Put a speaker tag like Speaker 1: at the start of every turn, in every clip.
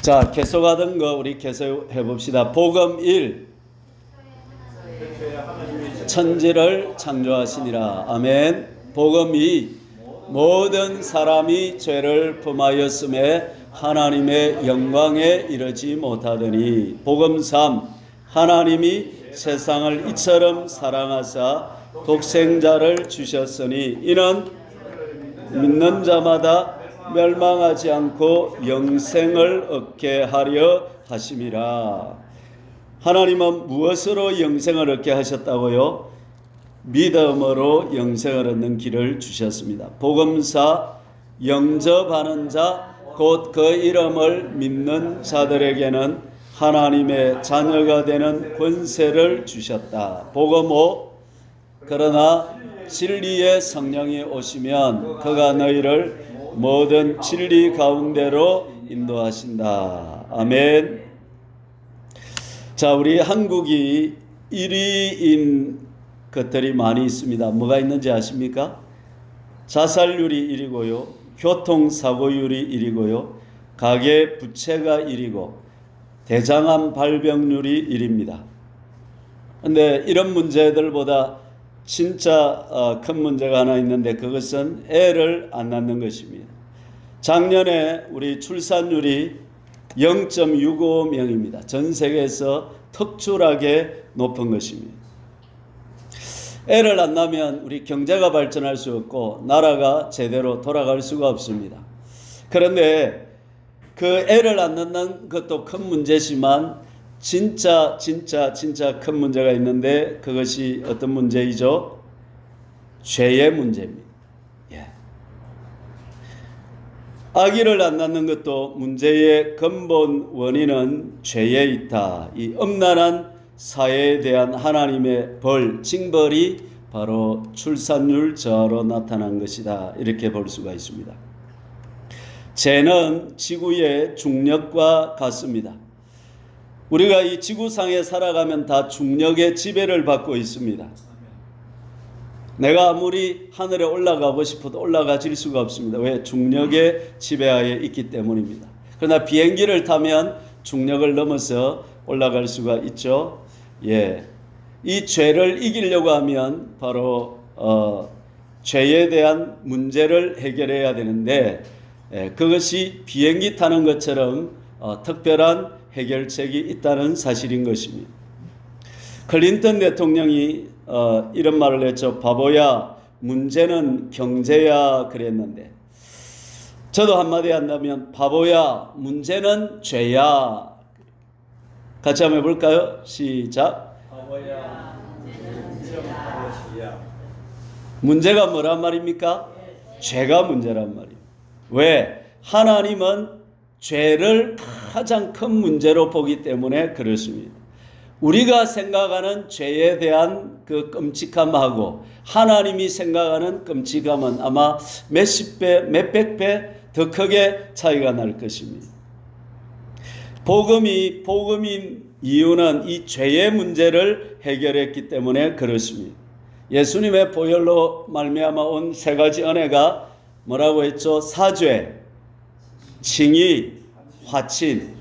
Speaker 1: 자, 계속하던 거 우리 계속해 봅시다. 복음 1. 천지를 창조하시니라. 아멘. 복음 2. 모든 사람이 죄를 범하였음에 하나님의 영광에 이르지 못하더니. 복음 3. 하나님이 세상을 이처럼 사랑하사 독생자를 주셨으니 이는 믿는 자마다 멸망하지 않고 영생을 얻게 하려 하심이라. 하나님은 무엇으로 영생을 얻게 하셨다고요? 믿음으로 영생을 얻는 길을 주셨습니다. 복음사 영접하는 자, 곧 그 이름을 믿는 자들에게는 하나님의 자녀가 되는 권세를 주셨다. 복음 5. 그러나 진리의 성령이 오시면 그가 너희를 모든 진리 가운데로 인도하신다. 아멘. 자, 우리 한국이 1위인 것들이 많이 있습니다. 뭐가 있는지 아십니까? 자살률이 1위고요. 교통사고율이 1위고요. 가계부채가 1위고 대장암 발병률이 1위입니다. 그런데 이런 문제들보다 진짜 큰 문제가 하나 있는데 그것은 애를 안 낳는 것입니다. 작년에 우리 출산율이 0.65명입니다. 전 세계에서 특출하게 높은 것입니다. 애를 안 낳으면 우리 경제가 발전할 수 없고 나라가 제대로 돌아갈 수가 없습니다. 그런데 그 애를 안 낳는 것도 큰 문제지만 진짜 큰 문제가 있는데 그것이 어떤 문제이죠? 죄의 문제입니다. 예. 아기를 안 낳는 것도 문제의 근본 원인은 죄에 있다. 이 엄란한 사회에 대한 하나님의 벌, 징벌이 바로 출산율 저하로 나타난 것이다. 이렇게 볼 수가 있습니다. 죄는 지구의 중력과 같습니다. 우리가 이 지구상에 살아가면 다 중력의 지배를 받고 있습니다. 내가 아무리 하늘에 올라가고 싶어도 올라가질 수가 없습니다. 왜? 중력의 지배하에 있기 때문입니다. 그러나 비행기를 타면 중력을 넘어서 올라갈 수가 있죠. 예, 이 죄를 이기려고 하면 바로 죄에 대한 문제를 해결해야 되는데 그것이 비행기 타는 것처럼 특별한 해결책이 있다는 사실인 것입니다. 클린턴 대통령이 이런 말을 했죠. 바보야, 문제는 경제야 그랬는데 저도 한마디 한다면 바보야, 문제는 죄야. 같이 한번 해볼까요? 시작. 바보야, 문제는 죄야. 문제가 뭐란 말입니까? 죄가 문제란 말이에요. 왜? 하나님은 죄를 가장 큰 문제로 보기 때문에 그렇습니다. 우리가 생각하는 죄에 대한 그 끔찍함하고 하나님이 생각하는 끔찍함은 아마 몇십 배, 몇백 배 더 크게 차이가 날 것입니다. 복음인 이유는 이 죄의 문제를 해결했기 때문에 그렇습니다. 예수님의 보혈로 말미암아 온 세 가지 은혜가 뭐라고 했죠? 사죄, 칭의, 화친.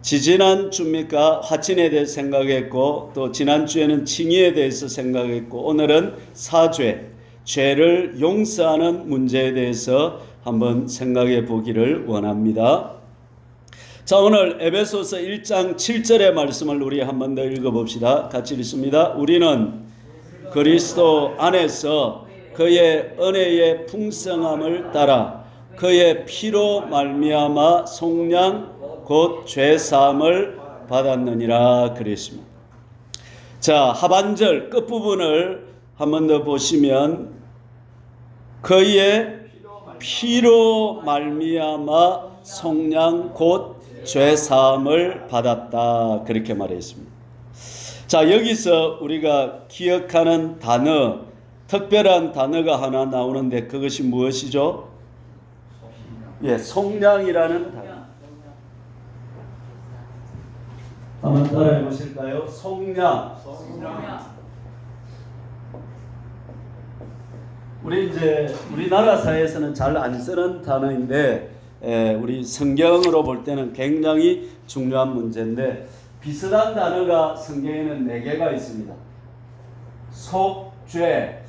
Speaker 1: 지지난 주입니까? 화친에 대해서 생각했고 또 지난주에는 칭의에 대해서 생각했고 오늘은 사죄, 죄를 용서하는 문제에 대해서 한번 생각해 보기를 원합니다. 자, 오늘 에베소서 1장 7절의 말씀을 우리 한번 더 읽어봅시다. 같이 읽습니다. 우리는 그리스도 안에서 그의 은혜의 풍성함을 따라 그의 피로 말미암아 속량 곧 죄사함을 받았느니라 그랬습니다. 자, 하반절 끝부분을 한 번 더 보시면 그의 피로 말미암아 속량 곧 죄사함을 받았다 그렇게 말했습니다. 자, 여기서 우리가 기억하는 단어, 특별한 단어가 하나 나오는데 그것이 무엇이죠? 예, 속량이라는 단어. 한번 따라해 보실까요? 속량. 우리 이제 우리나라 사회에서는 잘 안 쓰는 단어인데 우리 성경으로 볼 때는 굉장히 중요한 문제인데 비슷한 단어가 성경에는 4개가 있습니다. 속죄,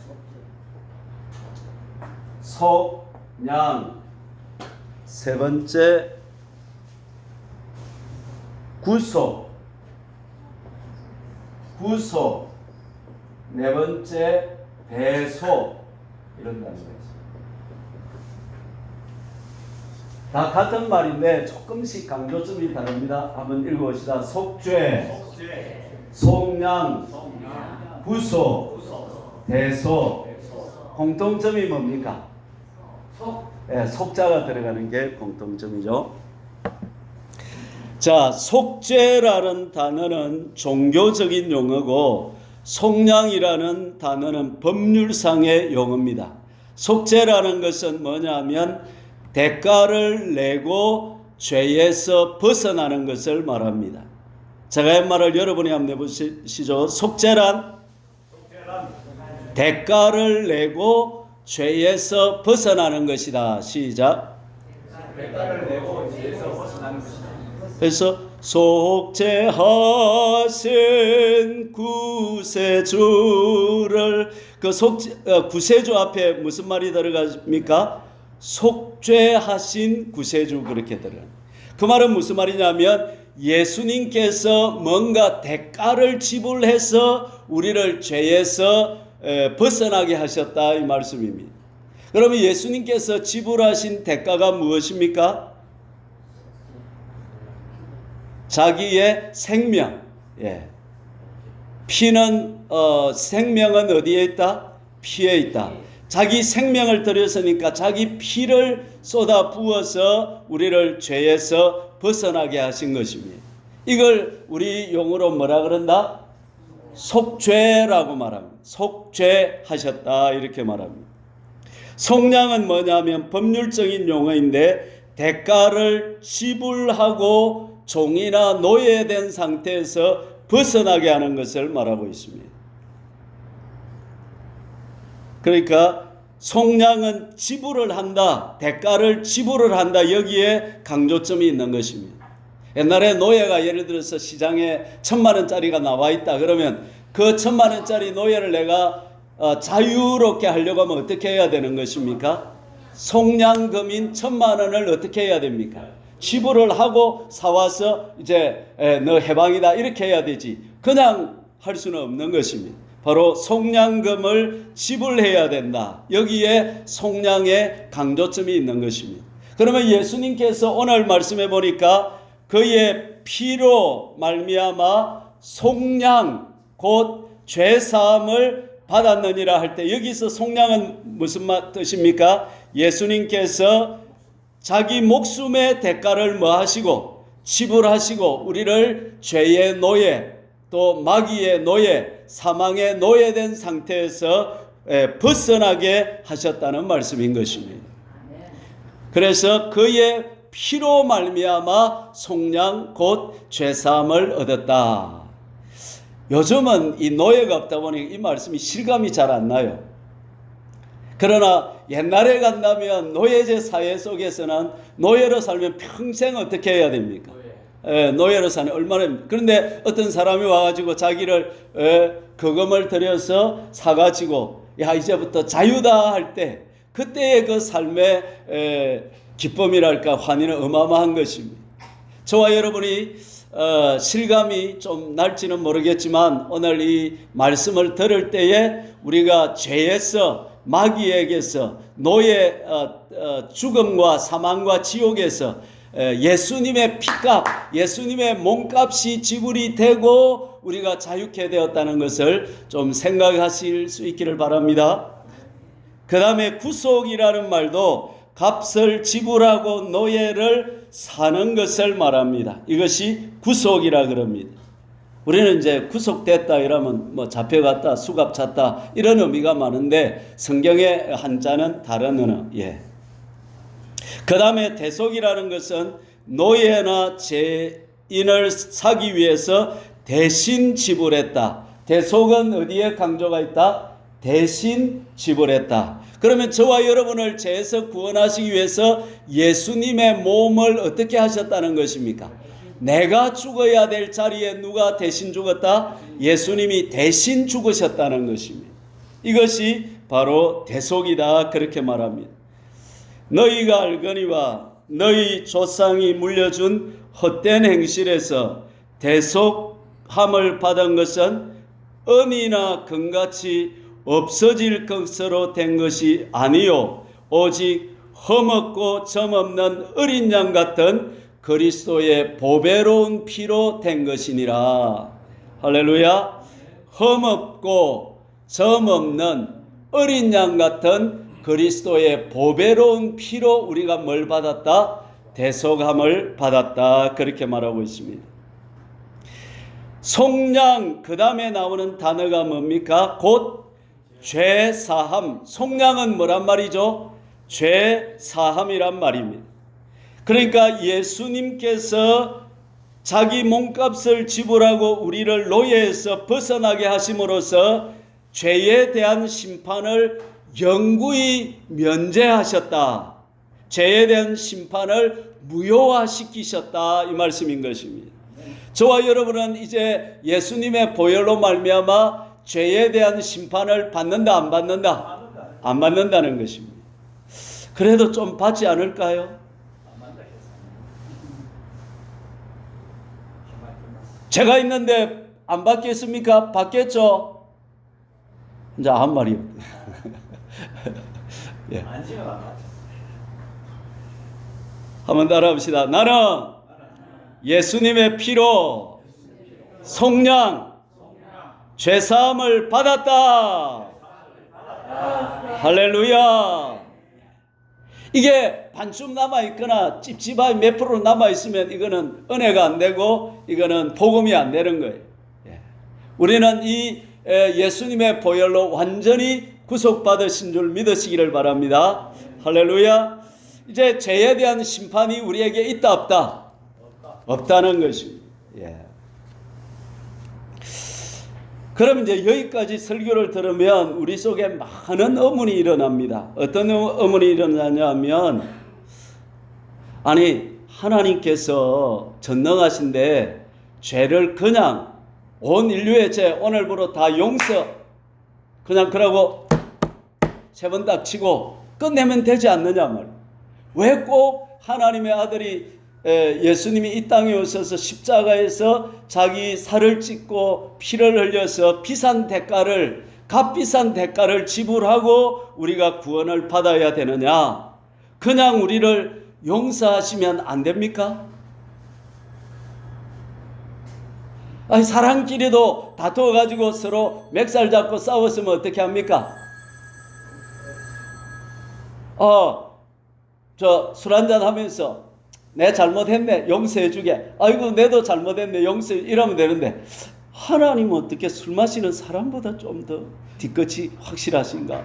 Speaker 1: 속량, 세 번째 구속, 네 번째 배소, 이런 단어가 있습니다. 다 같은 말인데 조금씩 강조점이 다릅니다. 한번 읽어봅시다. 속죄, 속량, 구속, 배소. 공통점이 뭡니까? 속자가 들어가는 게 공통점이죠. 자, 속죄라는 단어는 종교적인 용어고 속량이라는 단어는 법률상의 용어입니다. 속죄라는 것은 뭐냐면 대가를 내고 죄에서 벗어나는 것을 말합니다. 제가 한 말을 여러분이 한번 해보시죠. 속죄란 대가를 내고 죄에서 벗어나는 것이다. 시작.
Speaker 2: 대가를 내고 죄에서 벗어나는 것이다.
Speaker 1: 그래서 속죄하신 구세주를 구세주 앞에 무슨 말이 들어갑니까? 속죄하신 구세주 그렇게 들어요. 그 말은 무슨 말이냐면 예수님께서 뭔가 대가를 지불해서 우리를 죄에서 벗어나게 하셨다 이 말씀입니다. 그러면 예수님께서 지불하신 대가가 무엇입니까? 자기의 생명. 피는 생명은 어디에 있다? 피에 있다. 자기 생명을 들였으니까 자기 피를 쏟아 부어서 우리를 죄에서 벗어나게 하신 것입니다. 이걸 우리 용어로 뭐라 그런다? 속죄라고 말합니다. 속죄하셨다 이렇게 말합니다. 속량은 뭐냐면 법률적인 용어인데 대가를 지불하고 종이나 노예된 상태에서 벗어나게 하는 것을 말하고 있습니다. 그러니까 속량은 지불을 한다, 대가를 지불을 한다, 여기에 강조점이 있는 것입니다. 옛날에 노예가 예를 들어서 시장에 1,000,000원짜리가 나와 있다 그러면 그 1,000,000원짜리 노예를 내가 자유롭게 하려고 하면 어떻게 해야 되는 것입니까? 속량금인 1,000,000원을 어떻게 해야 됩니까? 지불을 하고 사와서 이제 너 해방이다 이렇게 해야 되지 그냥 할 수는 없는 것입니다. 바로 속량금을 지불해야 된다. 여기에 속량의 강조점이 있는 것입니다. 그러면 예수님께서 오늘 말씀해 보니까 그의 피로 말미암아 속량 곧 죄사함을 받았느니라 할 때 여기서 속량은 무슨 뜻입니까? 예수님께서 자기 목숨의 대가를 뭐 하시고 지불하시고 우리를 죄의 노예 또 마귀의 노예 사망의 노예된 상태에서 벗어나게 하셨다는 말씀인 것입니다. 그래서 그의 피로 말미암아 속량 곧 죄사함을 얻었다. 요즘은 이 노예가 없다 보니 이 말씀이 실감이 잘 안 나요. 그러나 옛날에 간다면 노예제 사회 속에서는 노예로 살면 평생 어떻게 해야 됩니까? 노예로 사는 얼마나. 그런데 어떤 사람이 와가지고 자기를 거금을 들여서 사가지고 야 이제부터 자유다 할 때 그때의 그 삶의 기쁨이랄까 환희는 어마어마한 것입니다. 저와 여러분이 실감이 좀 날지는 모르겠지만 오늘 이 말씀을 들을 때에 우리가 죄에서 마귀에게서 노예 죽음과 사망과 지옥에서 예수님의 피값 예수님의 몸값이 지불이 되고 우리가 자유케 되었다는 것을 좀 생각하실 수 있기를 바랍니다. 그 다음에 구속이라는 말도 값을 지불하고 노예를 사는 것을 말합니다. 이것이 구속이라 그럽니다. 우리는 이제 구속됐다 이러면 뭐 잡혀갔다 수갑 찼다 이런 의미가 많은데 성경의 한자는 다른 언어. 그 다음에 대속이라는 것은 노예나 죄인을 사기 위해서 대신 지불했다. 대속은 어디에 강조가 있다? 대신 지불했다. 그러면 저와 여러분을 죄에서 구원하시기 위해서 예수님의 몸을 어떻게 하셨다는 것입니까? 내가 죽어야 될 자리에 누가 대신 죽었다? 예수님이 대신 죽으셨다는 것입니다. 이것이 바로 대속이다, 그렇게 말합니다. 너희가 알거니와 너희 조상이 물려준 헛된 행실에서 대속함을 받은 것은 은이나 금같이 없어질 것으로 된 것이 아니요 오직 흠없고 점없는 어린 양 같은 그리스도의 보배로운 피로 된 것이니라. 할렐루야. 흠없고 점없는 어린 양 같은 그리스도의 보배로운 피로 우리가 뭘 받았다? 대속함을 받았다, 그렇게 말하고 있습니다. 속량, 그 다음에 나오는 단어가 뭡니까? 곧 죄사함. 속량은 뭐란 말이죠? 죄사함이란 말입니다. 그러니까 예수님께서 자기 몸값을 지불하고 우리를 노예에서 벗어나게 하심으로써 죄에 대한 심판을 영구히 면제하셨다. 죄에 대한 심판을 무효화시키셨다, 이 말씀인 것입니다. 저와 여러분은 이제 예수님의 보혈로 말미암아 죄에 대한 심판을 받는다, 안 받는다? 안 받는다는 것입니다. 그래도 좀 받지 않을까요? 제가 있는데 안 받겠습니까? 받겠죠? 이제 한 말이 예. 한번 따라합시다. 나는 예수님의 피로 속량 죄사함을 받았다. 할렐루야. 이게 반쯤 남아있거나 찝찝하게 몇 프로 남아있으면 이거는 은혜가 안 되고 이거는 복음이 안 되는 거예요. 우리는 이 예수님의 보혈로 완전히 구속받으신 줄 믿으시기를 바랍니다. 할렐루야. 이제 죄에 대한 심판이 우리에게 있다, 없다? 없다는 것입니다. 그럼 이제 여기까지 설교를 들으면 우리 속에 많은 의문이 일어납니다. 어떤 의문이 일어나냐면, 아니 하나님께서 전능하신데 죄를 그냥 온 인류의 죄 오늘부로 다 용서 그냥 그러고 세 번 딱 치고 끝내면 되지 않느냐 말이에요. 왜 꼭 하나님의 아들이 예수님이 이 땅에 오셔서 십자가에서 자기 살을 찢고 피를 흘려서 값비싼 대가를 지불하고 우리가 구원을 받아야 되느냐? 그냥 우리를 용서하시면 안 됩니까? 아니, 사람끼리도 다투어가지고 서로 맥살 잡고 싸웠으면 어떻게 합니까? 저 술 한잔 하면서 내 잘못했네, 용서해주게. 아이고, 내도 잘못했네, 용서해. 이러면 되는데, 하나님은 어떻게 술 마시는 사람보다 좀 더 뒤끝이 확실하신가?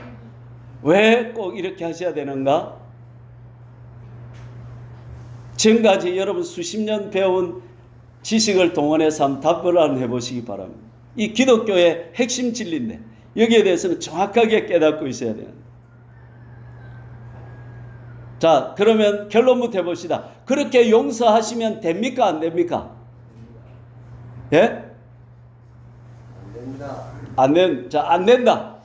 Speaker 1: 왜 꼭 이렇게 하셔야 되는가? 지금까지 여러분 수십 년 배운 지식을 동원해서 한번 답변을 해보시기 바랍니다. 이 기독교의 핵심 진리인데 여기에 대해서는 정확하게 깨닫고 있어야 돼요. 자, 그러면 결론부터 해봅시다. 그렇게 용서하시면 됩니까, 안 됩니까? 예?
Speaker 2: 안 됩니다.
Speaker 1: 안 된다.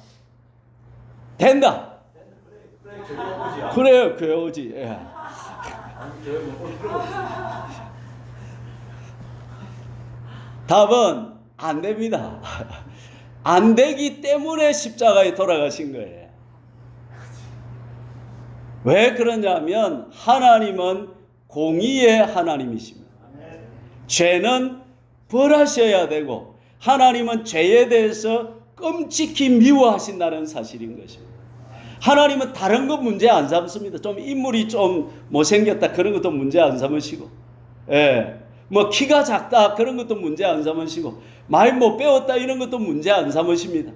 Speaker 1: 된다. 그래요, 교회 오지. 예. 답은 안 됩니다. 안 되기 때문에 십자가에 돌아가신 거예요. 왜 그러냐면 하나님은 공의의 하나님이십니다. 죄는 벌하셔야 되고 하나님은 죄에 대해서 끔찍히 미워하신다는 사실인 것입니다. 하나님은 다른 거 문제 안 삼습니다. 좀 인물이 좀 못생겼다 그런 것도 문제 안 삼으시고, 뭐 키가 작다 그런 것도 문제 안 삼으시고, 말 못 배웠다 이런 것도 문제 안 삼으십니다.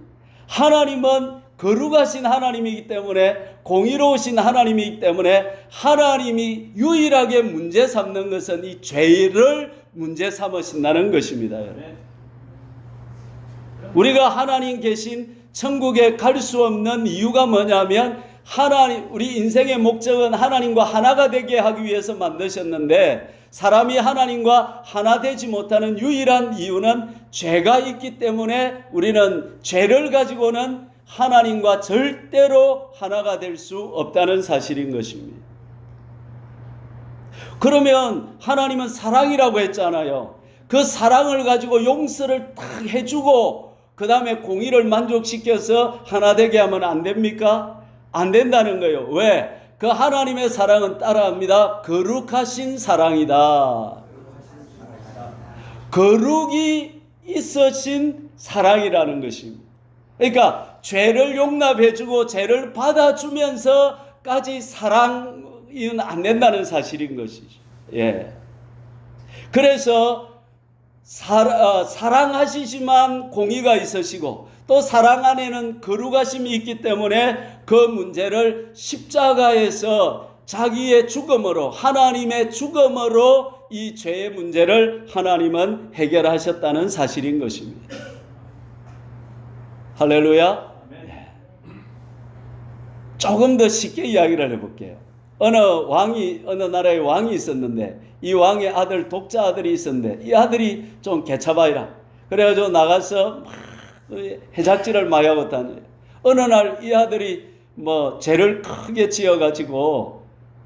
Speaker 1: 하나님은 거룩하신 하나님이기 때문에, 공의로우신 하나님이기 때문에 하나님이 유일하게 문제 삼는 것은 이 죄를 문제 삼으신다는 것입니다. 우리가 하나님 계신 천국에 갈 수 없는 이유가 뭐냐면 하나님, 우리 인생의 목적은 하나님과 하나가 되게 하기 위해서 만드셨는데 사람이 하나님과 하나 되지 못하는 유일한 이유는 죄가 있기 때문에 우리는 죄를 가지고는 하나님과 절대로 하나가 될 수 없다는 사실인 것입니다. 그러면 하나님은 사랑이라고 했잖아요. 그 사랑을 가지고 용서를 딱 해주고 그 다음에 공의를 만족시켜서 하나 되게 하면 안 됩니까? 안 된다는 거예요. 왜? 그 하나님의 사랑은 따라합니다. 거룩하신 사랑이다. 거룩이 있으신 사랑이라는 것입니다. 그러니까 죄를 용납해주고 죄를 받아주면서까지 사랑은 안 된다는 사실인 것이죠. 예. 그래서 사랑하시지만 공의가 있으시고 또 사랑 안에는 거룩하심이 있기 때문에 그 문제를 십자가에서 자기의 죽음으로 하나님의 죽음으로 이 죄의 문제를 하나님은 해결하셨다는 사실인 것입니다. 할렐루야. 조금 더 쉽게 이야기를 해볼게요. 어느 나라에 왕이 있었는데 이 왕의 아들 독자 아들이 있었는데 이 아들이 좀 개차바이라 그래가지고 나가서 막 해작질을 많이 하고 다녀요. 어느 날 이 아들이 뭐 죄를 크게 지어가지고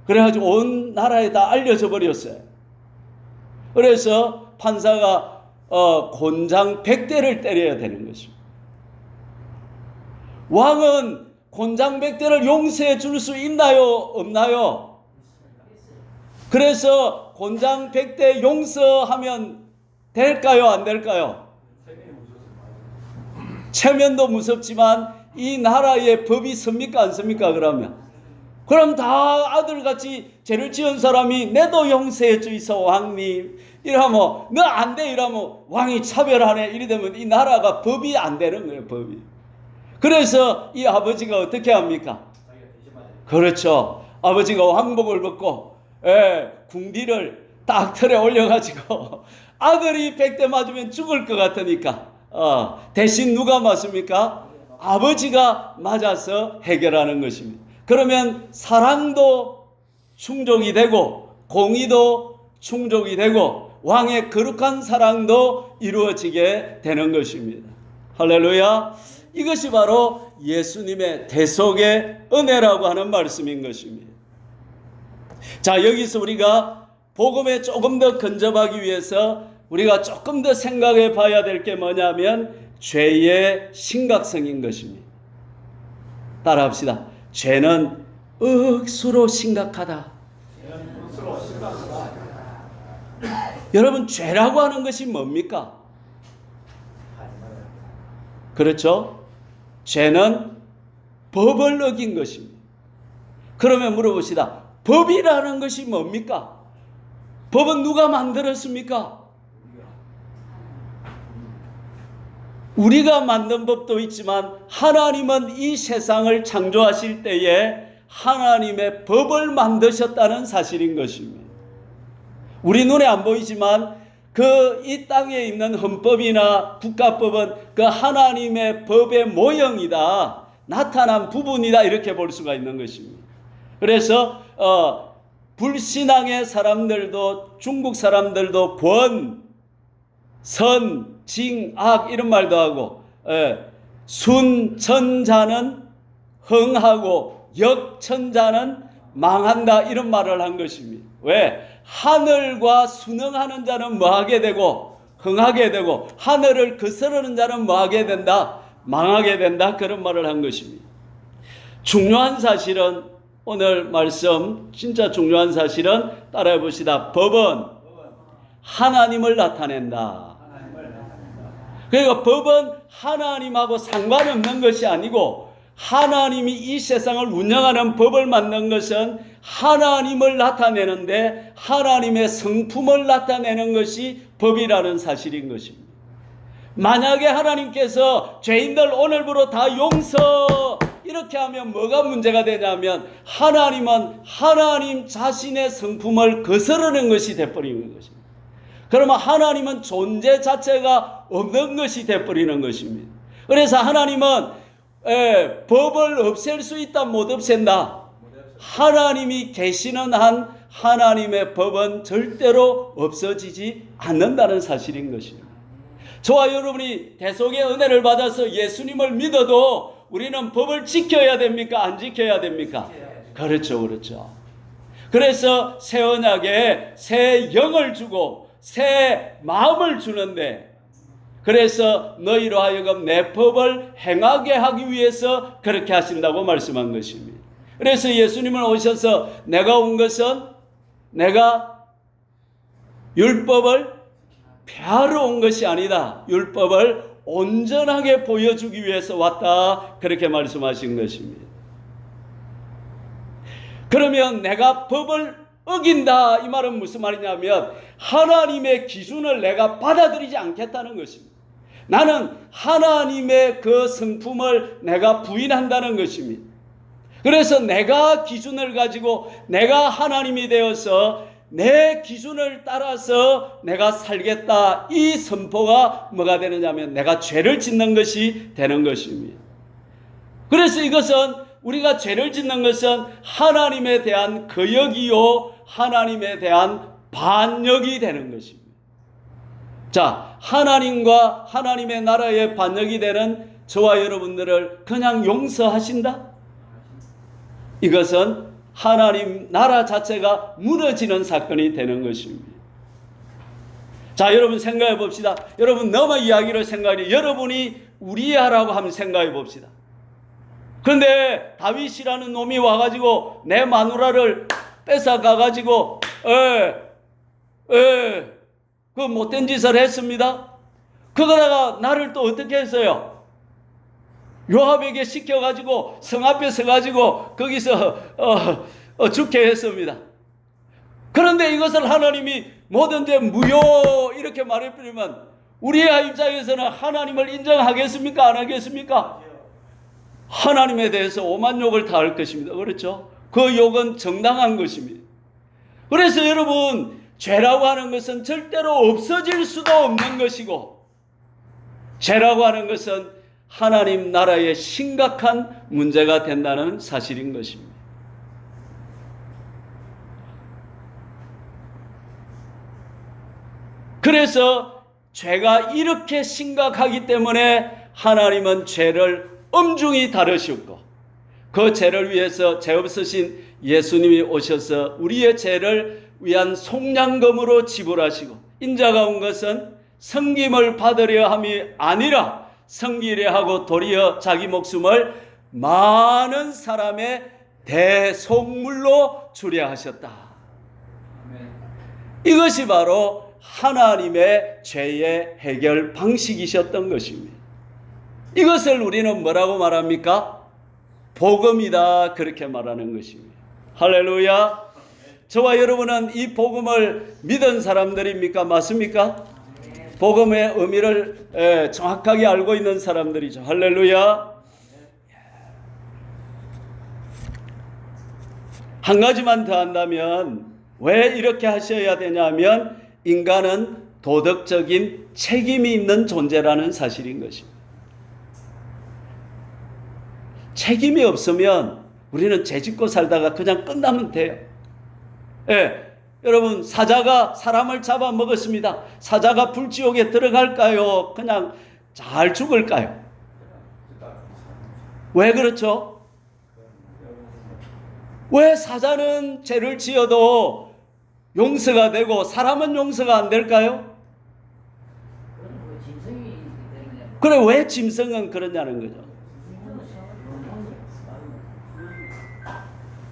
Speaker 1: 그래가지고 온 나라에 다 알려져 버렸어요. 그래서 판사가 곤장 100대를 때려야 되는 것입니다. 왕은 곤장 100대를 용서해 줄 수 있나요? 없나요? 그래서 곤장 100대 용서하면 될까요? 안 될까요? 체면도 무섭지만 이 나라의 법이 섭니까? 안 섭니까? 그럼 다 아들같이 죄를 지은 사람이 내도 용서해 주이소 왕님 이러면 너 안 돼 이러면 왕이 차별하네 이래 되면 이 나라가 법이 안 되는 거예요. 법이. 그래서 이 아버지가 어떻게 합니까? 그렇죠. 아버지가 왕복을 벗고 궁디를 딱 털에 올려가지고 아들이 100대 맞으면 죽을 것 같으니까 대신 누가 맞습니까? 아버지가 맞아서 해결하는 것입니다. 그러면 사랑도 충족이 되고 공의도 충족이 되고 왕의 거룩한 사랑도 이루어지게 되는 것입니다. 할렐루야. 이것이 바로 예수님의 대속의 은혜라고 하는 말씀인 것입니다. 자, 여기서 우리가 복음에 조금 더 근접하기 위해서 우리가 조금 더 생각해 봐야 될 게 뭐냐면 죄의 심각성인 것입니다. 따라합시다. 죄는 억수로 심각하다. 여러분, 죄라고 하는 것이 뭡니까? 그렇죠? 죄는 법을 어긴 것입니다. 그러면 물어봅시다. 법이라는 것이 뭡니까? 법은 누가 만들었습니까? 우리가 만든 법도 있지만 하나님은 이 세상을 창조하실 때에 하나님의 법을 만드셨다는 사실인 것입니다. 우리 눈에 안 보이지만 이 땅에 있는 헌법이나 국가법은 그 하나님의 법의 모형이다. 나타난 부분이다. 이렇게 볼 수가 있는 것입니다. 그래서 불신앙의 사람들도 중국 사람들도 권, 선, 징, 악 이런 말도 하고 순천자는 흥하고 역천자는 망한다 이런 말을 한 것입니다. 왜? 하늘과 순응하는 자는 뭐하게 되고 흥하게 되고 하늘을 거스르는 자는 뭐하게 된다? 망하게 된다. 그런 말을 한 것입니다. 중요한 사실은 오늘 말씀 진짜 중요한 사실은 따라해 봅시다. 법은 하나님을 나타낸다. 그러니까 법은 하나님하고 상관없는 것이 아니고 하나님이 이 세상을 운영하는 법을 만든 것은 하나님을 나타내는데 하나님의 성품을 나타내는 것이 법이라는 사실인 것입니다. 만약에 하나님께서 죄인들 오늘부로 다 용서 이렇게 하면 뭐가 문제가 되냐면 하나님은 하나님 자신의 성품을 거스르는 것이 되어버리는 것입니다. 그러면 하나님은 존재 자체가 없는 것이 되어버리는 것입니다. 그래서 하나님은 법을 없앨 수 있다, 못 없앤다? 하나님이 계시는 한 하나님의 법은 절대로 없어지지 않는다는 사실인 것입니다. 저와 여러분이 대속의 은혜를 받아서 예수님을 믿어도 우리는 법을 지켜야 됩니까? 안 지켜야 됩니까? 그렇죠, 그렇죠. 그래서 새 언약에 새 영을 주고 새 마음을 주는데, 그래서 너희로 하여금 내 법을 행하게 하기 위해서 그렇게 하신다고 말씀한 것입니다. 그래서 예수님은 오셔서 내가 온 것은 내가 율법을 폐하러 온 것이 아니다, 율법을 온전하게 보여주기 위해서 왔다, 그렇게 말씀하신 것입니다. 그러면 내가 법을 어긴다, 이 말은 무슨 말이냐면 하나님의 기준을 내가 받아들이지 않겠다는 것입니다. 나는 하나님의 그 성품을 내가 부인한다는 것입니다. 그래서 내가 기준을 가지고 내가 하나님이 되어서 내 기준을 따라서 내가 살겠다, 이 선포가 뭐가 되느냐면 내가 죄를 짓는 것이 되는 것입니다. 그래서 이것은, 우리가 죄를 짓는 것은 하나님에 대한 거역이요 하나님에 대한 반역이 되는 것입니다. 자, 하나님과 하나님의 나라의 반역이 되는 저와 여러분들을 그냥 용서하신다? 이것은 하나님 나라 자체가 무너지는 사건이 되는 것입니다. 자, 여러분 생각해 봅시다. 여러분 너무 이야기를 생각해, 여러분이 우리야라고 한번 생각해 봅시다. 그런데 다윗이라는 놈이 와가지고 내 마누라를 뺏어가가지고 그 못된 짓을 했습니다. 그러다가 나를 또 어떻게 했어요? 요압에게 시켜가지고 성 앞에 서가지고 거기서 죽게 했습니다. 그런데 이것을 하나님이 뭐든지 무효 이렇게 말해버리면 우리의 입장에서는 하나님을 인정하겠습니까? 안 하겠습니까? 하나님에 대해서 오만 욕을 다 할 것입니다. 그렇죠? 그 욕은 정당한 것입니다. 그래서 여러분, 죄라고 하는 것은 절대로 없어질 수도 없는 것이고, 죄라고 하는 것은 하나님 나라의 심각한 문제가 된다는 사실인 것입니다. 그래서 죄가 이렇게 심각하기 때문에 하나님은 죄를 엄중히 다루셨고, 그 죄를 위해서 죄 없으신 예수님이 오셔서 우리의 죄를 위한 속량금으로 지불하시고, 인자가 온 것은 섬김을 받으려 함이 아니라 섬기려 하고 도리어 자기 목숨을 많은 사람의 대속물로 주려 하셨다. 이것이 바로 하나님의 죄의 해결 방식이셨던 것입니다. 이것을 우리는 뭐라고 말합니까? 복음이다, 그렇게 말하는 것입니다. 할렐루야. 저와 여러분은 이 복음을 믿은 사람들입니까? 맞습니까? 복음의 의미를 정확하게 알고 있는 사람들이죠. 할렐루야. 한 가지만 더 한다면 왜 이렇게 하셔야 되냐면 인간은 도덕적인 책임이 있는 존재라는 사실인 것입니다. 책임이 없으면 우리는 죄 짓고 살다가 그냥 끝나면 돼요. 여러분, 사자가 사람을 잡아먹었습니다. 사자가 불지옥에 들어갈까요? 그냥 잘 죽을까요? 왜 그렇죠? 왜 사자는 죄를 지어도 용서가 되고 사람은 용서가 안 될까요? 그래, 왜 짐승은 그러냐는 거죠.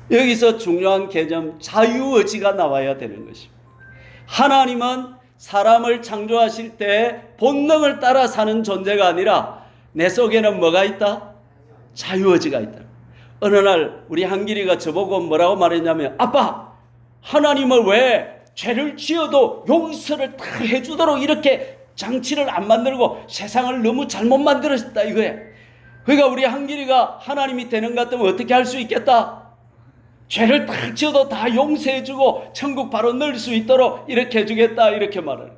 Speaker 1: 여기서 중요한 개념, 자유의지가 나와야 되는 것입니다. 하나님은 사람을 창조하실 때 본능을 따라 사는 존재가 아니라 내 속에는 뭐가 있다? 자유의지가 있다. 어느 날 우리 한길이가 저보고 뭐라고 말했냐면, 아빠, 하나님을 왜 죄를 지어도 용서를 다 해주도록 이렇게 장치를 안 만들고 세상을 너무 잘못 만들었다 이거예요. 그러니까 우리 한길이가 하나님이 되는 것 같으면 어떻게 할 수 있겠다? 죄를 다 지어도 다 용서해주고 천국 바로 넣을 수 있도록 이렇게 해주겠다, 이렇게 말을.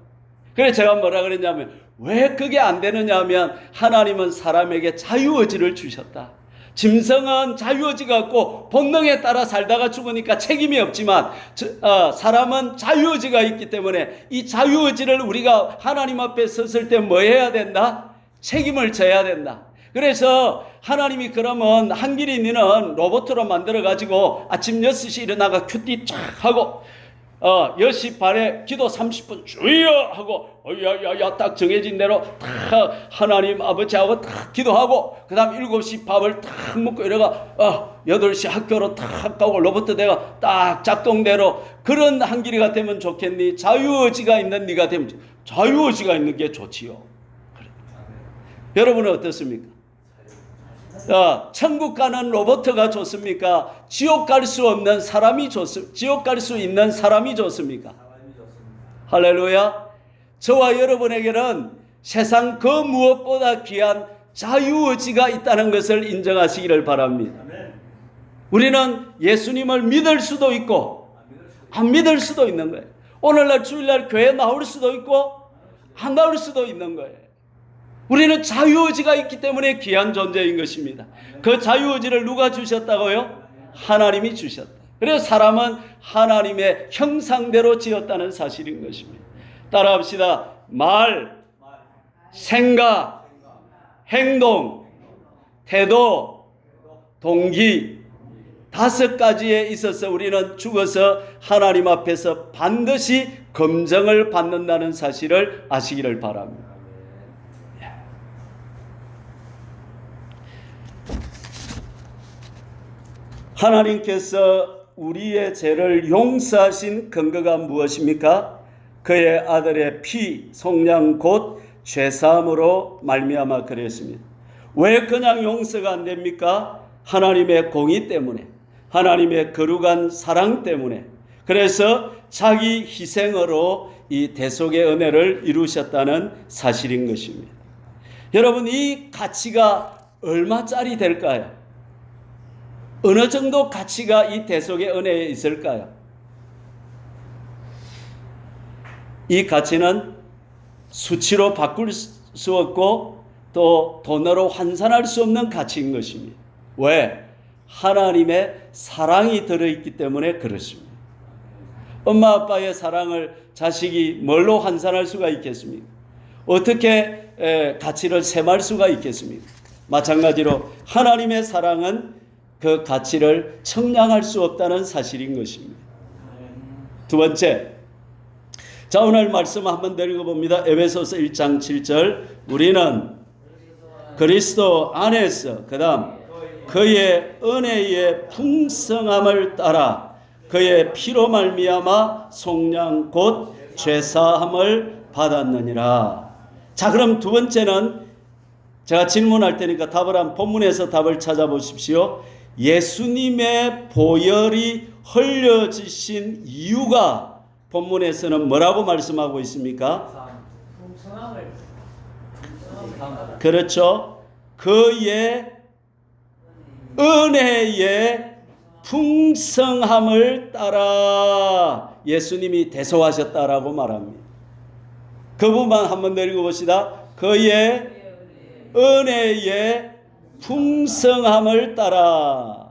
Speaker 1: 그래서 제가 뭐라 그랬냐면, 왜 그게 안 되느냐 하면 하나님은 사람에게 자유의지를 주셨다. 짐승은 자유의지가 없고 본능에 따라 살다가 죽으니까 책임이 없지만 사람은 자유의지가 있기 때문에 이 자유의지를 우리가 하나님 앞에 섰을 때 뭐 해야 된다? 책임을 져야 된다. 그래서 하나님이 그러면 한길이 니는 로봇으로 만들어가지고 아침 6시 일어나가 큐티 쫙 하고 10시 반에 기도 30분 주여 하고 야야야 딱 정해진 대로 딱 하나님 아버지하고 딱 기도하고 그 다음 7시 밥을 딱 먹고 이래가 8시 학교로 딱 가고 로봇 내가 딱 작동대로 그런 한길이가 되면 좋겠니? 자유의지가 있는 네가 되면 자유의지가 있는 게 좋지요. 그래. 여러분은 어떻습니까? 천국 가는 로봇가 좋습니까? 지옥 갈 수 없는 사람이 지옥 갈 수 있는 사람이 좋습니까? 할렐루야. 저와 여러분에게는 세상 그 무엇보다 귀한 자유의지가 있다는 것을 인정하시기를 바랍니다. 우리는 예수님을 믿을 수도 있고 안 믿을 수도 있는 거예요. 오늘날 주일날 교회 나올 수도 있고 안 나올 수도 있는 거예요. 우리는 자유의지가 있기 때문에 귀한 존재인 것입니다. 그 자유의지를 누가 주셨다고요? 하나님이 주셨다. 그래서 사람은 하나님의 형상대로 지었다는 사실인 것입니다. 따라합시다. 말, 생각, 행동, 태도, 동기 5가지에 있어서 우리는 죽어서 하나님 앞에서 반드시 검증을 받는다는 사실을 아시기를 바랍니다. 하나님께서 우리의 죄를 용서하신 근거가 무엇입니까? 그의 아들의 피, 속량 곧 죄사함으로 말미암아 그랬습니다. 왜 그냥 용서가 안 됩니까? 하나님의 공의 때문에, 하나님의 거룩한 사랑 때문에. 그래서 자기 희생으로 이 대속의 은혜를 이루셨다는 사실인 것입니다. 여러분, 이 가치가 얼마짜리 될까요? 어느 정도 가치가 이 대속의 은혜에 있을까요? 이 가치는 수치로 바꿀 수 없고 또 돈으로 환산할 수 없는 가치인 것입니다. 왜? 하나님의 사랑이 들어있기 때문에 그렇습니다. 엄마 아빠의 사랑을 자식이 뭘로 환산할 수가 있겠습니까? 어떻게 가치를 셈할 수가 있겠습니까? 마찬가지로 하나님의 사랑은 그 가치를 청량할 수 없다는 사실인 것입니다. 두 번째, 자 오늘 말씀 한번 더 읽어봅니다. 에베소서 1장 7절 우리는 그리스도 안에서 그 다음 그의 은혜의 풍성함을 따라 그의 피로 말미암아 속량 곧 죄사함을 받았느니라. 자 그럼 두 번째는 제가 질문할 테니까 답을 한 본문에서 답을 찾아보십시오. 예수님의 보혈이 흘려지신 이유가 본문에서는 뭐라고 말씀하고 있습니까? 그렇죠. 그의 은혜의 풍성함을 따라 예수님이 대속하셨다라고 말합니다. 그 부분만 한번 더 읽어봅시다. 그의 은혜의 풍성함을 따라.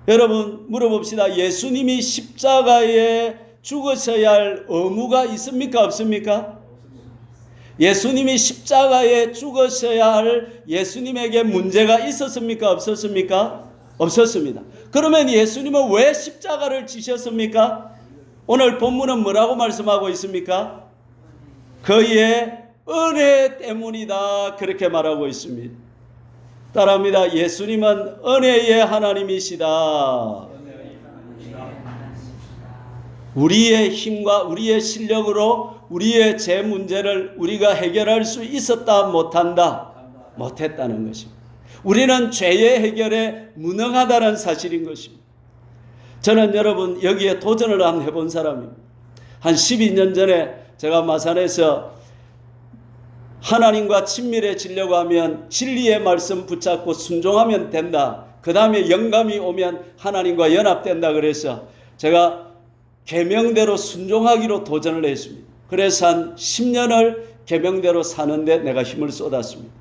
Speaker 1: 여러분 물어봅시다. 예수님이 십자가에 죽으셔야 할 의무가 있습니까? 없습니까? 예수님이 십자가에 죽으셔야 할 예수님에게 문제가 있었습니까? 없었습니까? 없었습니다. 그러면 예수님은 왜 십자가를 지셨습니까? 오늘 본문은 뭐라고 말씀하고 있습니까? 그의 은혜 때문이다 그렇게 말하고 있습니다. 따라합니다. 예수님은 은혜의 하나님이시다. 우리의 힘과 우리의 실력으로 우리의 죄 문제를 우리가 해결할 수 있었다 못한다? 못했다는 것입니다. 우리는 죄의 해결에 무능하다는 사실인 것입니다. 저는 여러분 여기에 도전을 한번 해본 사람입니다. 한 12년 전에 제가 마산에서 하나님과 친밀해지려고 하면 진리의 말씀 붙잡고 순종하면 된다. 그 다음에 영감이 오면 하나님과 연합된다. 그래서 제가 계명대로 순종하기로 도전을 했습니다. 그래서 한 10년을 계명대로 사는데 내가 힘을 쏟았습니다.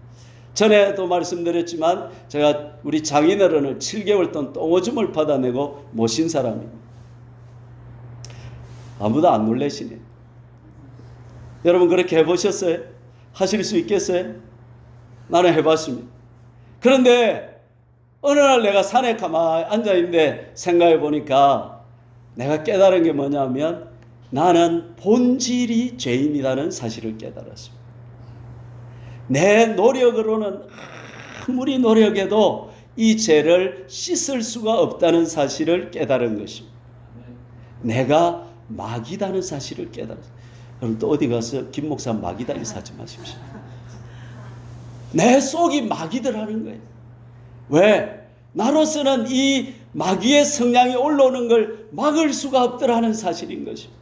Speaker 1: 전에도 말씀드렸지만 제가 우리 장인어른을 7개월 동안 똥오줌을 받아내고 모신 사람입니다. 아무도 안 놀라시네요. 여러분 그렇게 해보셨어요? 하실 수 있겠어요? 나는 해봤습니다. 그런데 어느 날 내가 산에 가만히 앉아있는데 생각해 보니까 내가 깨달은 게 뭐냐면 나는 본질이 죄인이라는 사실을 깨달았습니다. 내 노력으로는 아무리 노력해도 이 죄를 씻을 수가 없다는 사실을 깨달은 것입니다. 내가 마귀다는 사실을 깨달았어요. 그럼 또 어디 가서 김 목사 마귀다 사지 마십시오. 내 속이 마귀들하는 거예요. 왜? 나로서는 이 마귀의 성향이 올라오는 걸 막을 수가 없더라는 사실인 것입니다.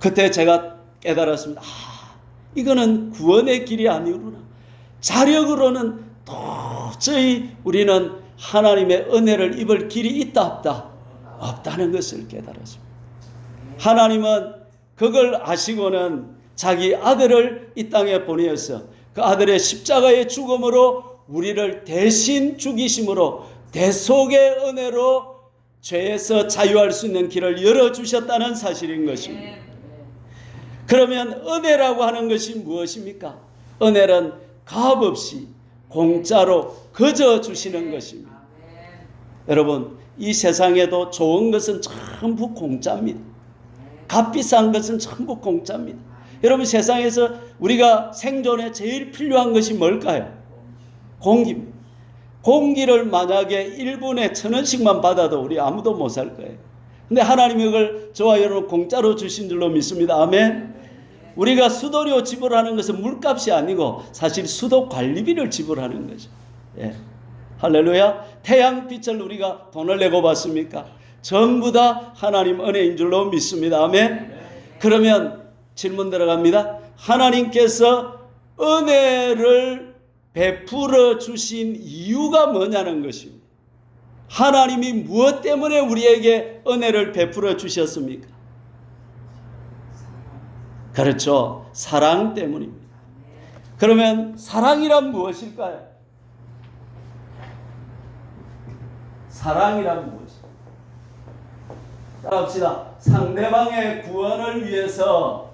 Speaker 1: 그때 제가 깨달았습니다. 이거는 구원의 길이 아니구나. 자력으로는 도저히 우리는 하나님의 은혜를 입을 길이 있다 없다? 없다는 것을 깨달았습니다. 하나님은 그걸 아시고는 자기 아들을 이 땅에 보내어서 그 아들의 십자가의 죽음으로 우리를 대신 죽이심으로 대속의 은혜로 죄에서 자유할 수 있는 길을 열어주셨다는 사실인 것입니다. 그러면 은혜라고 하는 것이 무엇입니까? 은혜는 값없이 공짜로 거저 주시는 것입니다. 여러분 이 세상에도 좋은 것은 전부 공짜입니다. 값비싼 것은 전부 공짜입니다. 여러분 세상에서 우리가 생존에 제일 필요한 것이 뭘까요? 공기입니다. 공기를 만약에 1분에 1,000원씩만 받아도 우리 아무도 못 살 거예요. 근데 하나님이 그걸 저와 여러분 공짜로 주신 줄로 믿습니다. 아멘. 우리가 수도료 지불하는 것은 물값이 아니고 사실 수도 관리비를 지불하는 거죠. 예. 할렐루야. 태양빛을 우리가 돈을 내고 받습니까? 전부 다 하나님 은혜인 줄로 믿습니다. 아멘. 그러면 질문 들어갑니다. 하나님께서 은혜를 베풀어 주신 이유가 뭐냐는 것입니다. 하나님이 무엇 때문에 우리에게 은혜를 베풀어 주셨습니까? 그렇죠. 사랑 때문입니다. 그러면 사랑이란 무엇일까요? 사랑이란 무엇일까요? 따라합시다. 상대방의 구원을 위해서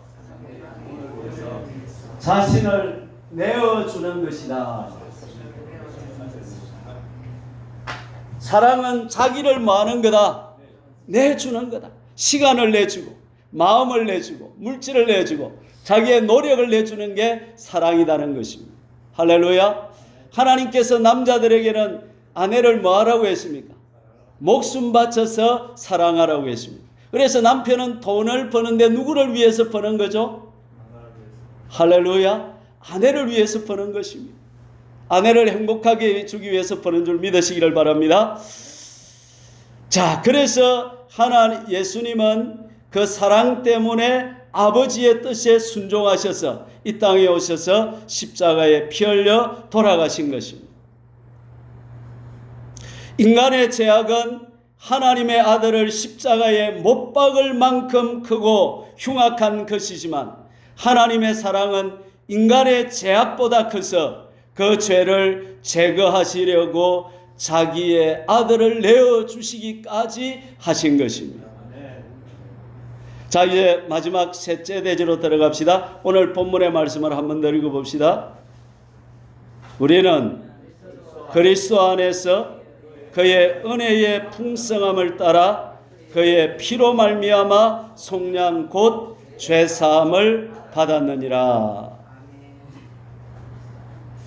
Speaker 1: 자신을 내어주는 것이다. 사랑은 자기를 뭐하는 거다? 내주는 거다. 시간을 내주고 마음을 내주고 물질을 내주고 자기의 노력을 내주는 게 사랑이라는 것입니다. 할렐루야. 하나님께서 남자들에게는 아내를 뭐하라고 했습니까? 목숨 바쳐서 사랑하라고 했습니다. 그래서 남편은 돈을 버는데 누구를 위해서 버는 거죠? 할렐루야. 아내를 위해서 버는 것입니다. 아내를 행복하게 해주기 위해서 버는 줄 믿으시기를 바랍니다. 자, 그래서 예수님은 그 사랑 때문에 아버지의 뜻에 순종하셔서 이 땅에 오셔서 십자가에 피 흘려 돌아가신 것입니다. 인간의 죄악은 하나님의 아들을 십자가에 못 박을 만큼 크고 흉악한 것이지만 하나님의 사랑은 인간의 죄악보다 커서 그 죄를 제거하시려고 자기의 아들을 내어주시기까지 하신 것입니다. 자, 이제 마지막 셋째 대지로 들어갑시다. 오늘 본문의 말씀을 한번 더 읽어봅시다. 우리는 그리스도 안에서 그의 은혜의 풍성함을 따라 그의 피로 말미암아 속량 곧 죄사함을 받았느니라.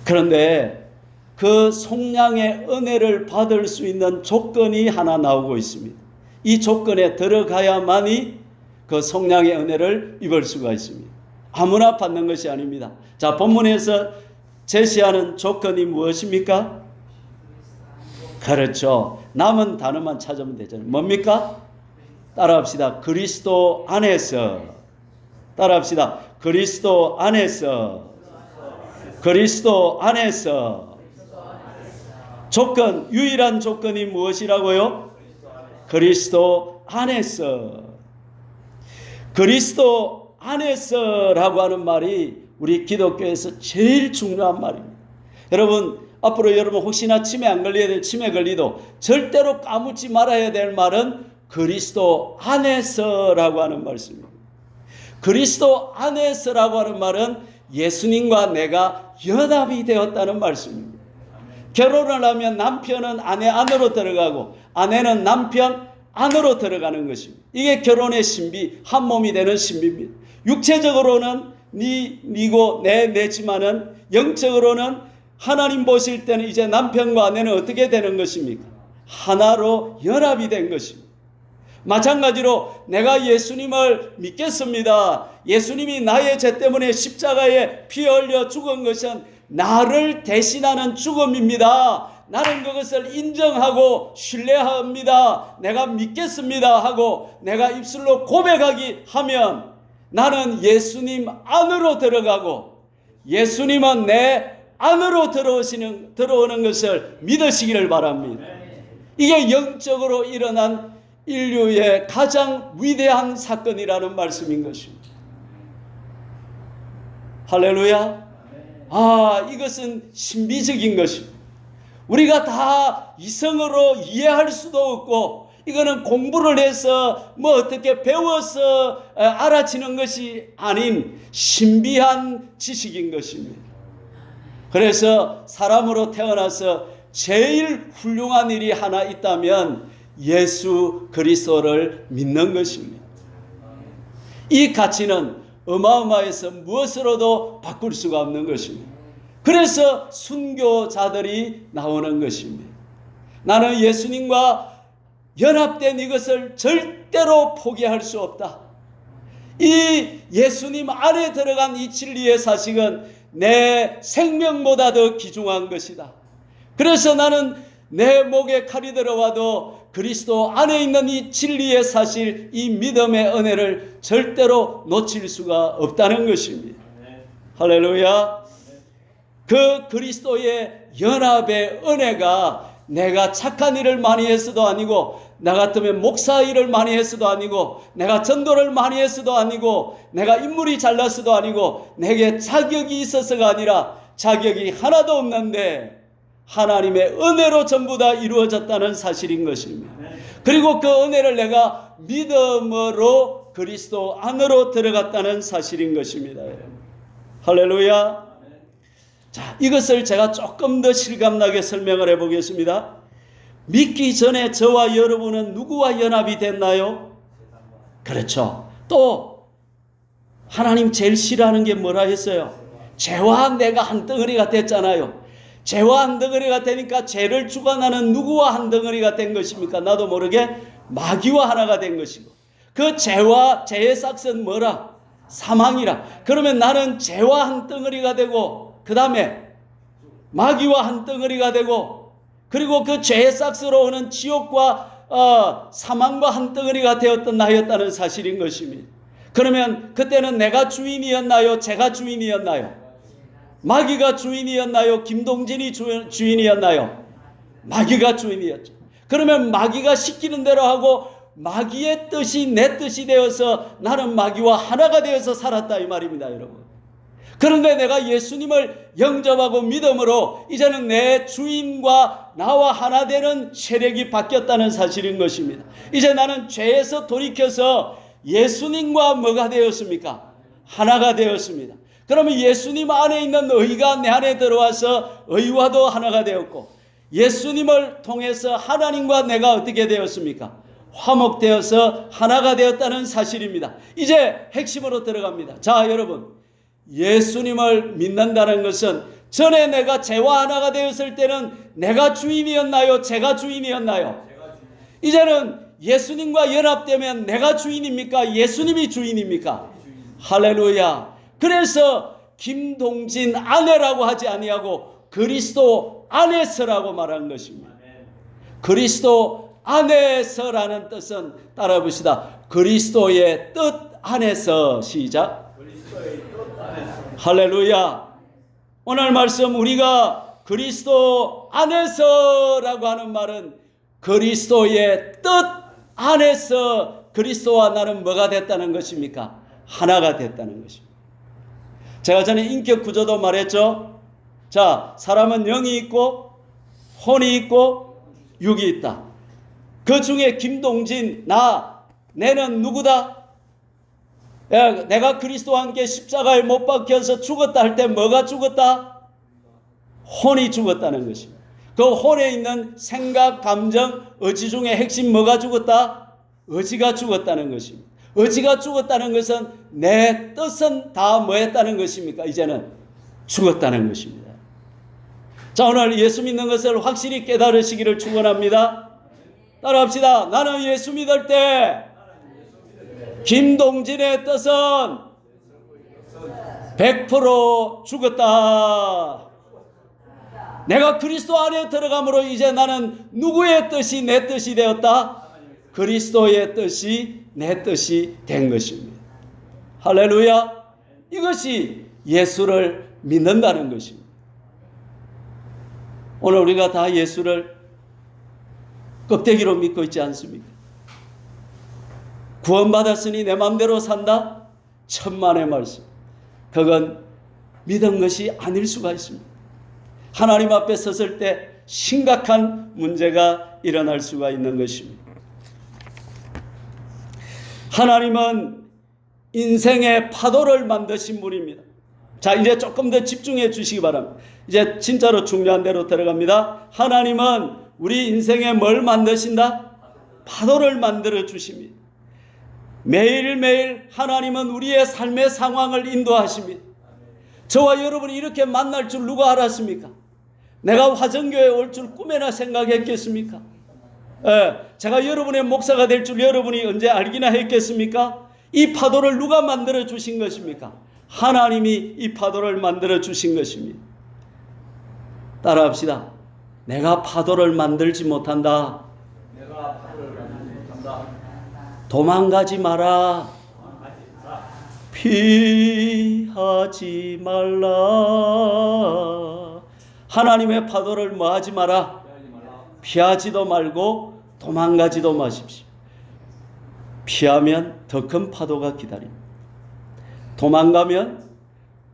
Speaker 1: 그런데 그 속량의 은혜를 받을 수 있는 조건이 하나 나오고 있습니다. 이 조건에 들어가야만이 그 속량의 은혜를 입을 수가 있습니다. 아무나 받는 것이 아닙니다. 자, 본문에서 제시하는 조건이 무엇입니까? 그렇죠. 남은 단어만 찾으면 되잖아요. 뭡니까? 따라합시다. 그리스도 안에서. 따라합시다. 그리스도 안에서. 그리스도 안에서. 조건, 유일한 조건이 무엇이라고요? 그리스도 안에서. 그리스도 안에서라고 하는 말이 우리 기독교에서 제일 중요한 말입니다. 여러분, 앞으로 여러분 혹시나 치매 안 걸려야 될 치매 걸리도 절대로 까먹지 말아야 될 말은 그리스도 안에서라고 하는 말씀입니다. 그리스도 안에서라고 하는 말은 예수님과 내가 연합이 되었다는 말씀입니다. 결혼을 하면 남편은 아내 안으로 들어가고 아내는 남편 안으로 들어가는 것입니다. 이게 결혼의 신비, 한 몸이 되는 신비입니다. 육체적으로는 니고 내지만은 영적으로는 하나님 보실 때는 이제 남편과 아내는 어떻게 되는 것입니까? 하나로 연합이 된 것입니다. 마찬가지로 내가 예수님을 믿겠습니다. 예수님이 나의 죄 때문에 십자가에 피 흘려 죽은 것은 나를 대신하는 죽음입니다. 나는 그것을 인정하고 신뢰합니다. 내가 믿겠습니다 하고 내가 입술로 고백하기 하면 나는 예수님 안으로 들어가고 예수님은 내 안으로 들어오는 것을 믿으시기를 바랍니다. 이게 영적으로 일어난 인류의 가장 위대한 사건이라는 말씀인 것입니다. 할렐루야. 이것은 신비적인 것입니다. 우리가 다 이성으로 이해할 수도 없고 이거는 공부를 해서 뭐 어떻게 배워서 알아지는 것이 아닌 신비한 지식인 것입니다. 그래서 사람으로 태어나서 제일 훌륭한 일이 하나 있다면 예수 그리스도를 믿는 것입니다. 이 가치는 어마어마해서 무엇으로도 바꿀 수가 없는 것입니다. 그래서 순교자들이 나오는 것입니다. 나는 예수님과 연합된 이것을 절대로 포기할 수 없다. 이 예수님 안에 들어간 이 진리의 사실은 내 생명보다 더 귀중한 것이다. 그래서 나는 내 목에 칼이 들어와도 그리스도 안에 있는 이 진리의 사실, 이 믿음의 은혜를 절대로 놓칠 수가 없다는 것입니다. 할렐루야. 그 그리스도의 연합의 은혜가 내가 착한 일을 많이 했어도 아니고 나 같으면 목사 일을 많이 했어도 아니고 내가 전도를 많이 했어도 아니고 내가 인물이 잘났어도 아니고 내게 자격이 있어서가 아니라 자격이 하나도 없는데 하나님의 은혜로 전부 다 이루어졌다는 사실인 것입니다. 그리고 그 은혜를 내가 믿음으로 그리스도 안으로 들어갔다는 사실인 것입니다. 할렐루야. 자, 이것을 제가 조금 더 실감나게 설명을 해보겠습니다. 믿기 전에 저와 여러분은 누구와 연합이 됐나요? 그렇죠. 또 하나님 제일 싫어하는 게 뭐라 했어요? 죄와 내가 한 덩어리가 됐잖아요. 죄와 한 덩어리가 되니까 죄를 주관하는 누구와 한 덩어리가 된 것입니까? 나도 모르게 마귀와 하나가 된 것이고 그 죄와 죄의 싹은 뭐라? 사망이라. 그러면 나는 죄와 한 덩어리가 되고 그 다음에 마귀와 한 덩어리가 되고 그리고 그 죄의 싹으로 오는 지옥과 사망과 한 덩어리가 되었던 나였다는 사실인 것입니다. 그러면 그때는 내가 주인이었나요? 제가 주인이었나요? 마귀가 주인이었나요? 김동진이 주인이었나요? 마귀가 주인이었죠. 그러면 마귀가 시키는 대로 하고 마귀의 뜻이 내 뜻이 되어서 나는 마귀와 하나가 되어서 살았다 이 말입니다, 여러분. 그런데 내가 예수님을 영접하고 믿음으로 이제는 내 주인과 나와 하나 되는 세력이 바뀌었다는 사실인 것입니다. 이제 나는 죄에서 돌이켜서 예수님과 뭐가 되었습니까? 하나가 되었습니다. 그러면 예수님 안에 있는 의가 내 안에 들어와서 의와도 하나가 되었고 예수님을 통해서 하나님과 내가 어떻게 되었습니까? 화목되어서 하나가 되었다는 사실입니다. 이제 핵심으로 들어갑니다. 자, 여러분, 예수님을 믿는다는 것은 전에 내가 죄와 하나가 되었을 때는 내가 주인이었나요? 제가 주인이었나요? 이제는 예수님과 연합되면 내가 주인입니까? 예수님이 주인입니까? 할렐루야. 그래서 김동진 아내라고 하지 아니하고 그리스도 안에서라고 말한 것입니다. 그리스도 안에서라는 뜻은 따라 봅시다. 그리스도의 뜻 안에서. 시작.
Speaker 2: 그리스도의 뜻 안에서.
Speaker 1: 할렐루야. 오늘 말씀 우리가 그리스도 안에서라고 하는 말은 그리스도의 뜻 안에서 그리스도와 나는 뭐가 됐다는 것입니까? 하나가 됐다는 것입니다. 제가 전에 인격 구조도 말했죠. 자, 사람은 영이 있고 혼이 있고 육이 있다. 그 중에 김동진, 내는 누구다? 내가 그리스도와 함께 십자가에 못 박혀서 죽었다 할 때 뭐가 죽었다? 혼이 죽었다는 것입니다. 그 혼에 있는 생각, 감정, 의지 중에 핵심 뭐가 죽었다? 의지가 죽었다는 것입니다. 의지가 죽었다는 것은 내 뜻은 다 뭐했다는 것입니까? 이제는 죽었다는 것입니다. 자, 오늘 예수 믿는 것을 확실히 깨달으시기를 축원합니다. 따라합시다. 나는 예수 믿을 때 김동진의 뜻은 100% 죽었다. 내가 그리스도 안에 들어감으로 이제 나는 누구의 뜻이 내 뜻이 되었다? 그리스도의 뜻이 내 뜻이 된 것입니다. 할렐루야. 이것이 예수를 믿는다는 것입니다. 오늘 우리가 다 예수를 껍데기로 믿고 있지 않습니까? 구원받았으니 내 마음대로 산다? 천만의 말씀. 그건 믿은 것이 아닐 수가 있습니다. 하나님 앞에 섰을 때 심각한 문제가 일어날 수가 있는 것입니다. 하나님은 인생의 파도를 만드신 분입니다. 자, 이제 조금 더 집중해 주시기 바랍니다. 이제 진짜로 중요한 데로 들어갑니다. 하나님은 우리 인생에 뭘 만드신다? 파도를 만들어 주십니다. 매일매일 하나님은 우리의 삶의 상황을 인도하십니다. 저와 여러분이 이렇게 만날 줄 누가 알았습니까? 내가 화정교회에 올 줄 꿈에나 생각했겠습니까? 제가 여러분의 목사가 될 줄 여러분이 언제 알기나 했겠습니까? 이 파도를 누가 만들어 주신 것입니까? 하나님이 이 파도를 만들어 주신 것입니다. 따라합시다. 내가 파도를 만들지 못한다. 도망가지 마라. 피하지 말라. 하나님의 파도를 뭐 하지 마라? 피하지도 말고 도망가지도 마십시오. 피하면 더 큰 파도가 기다립니다. 도망가면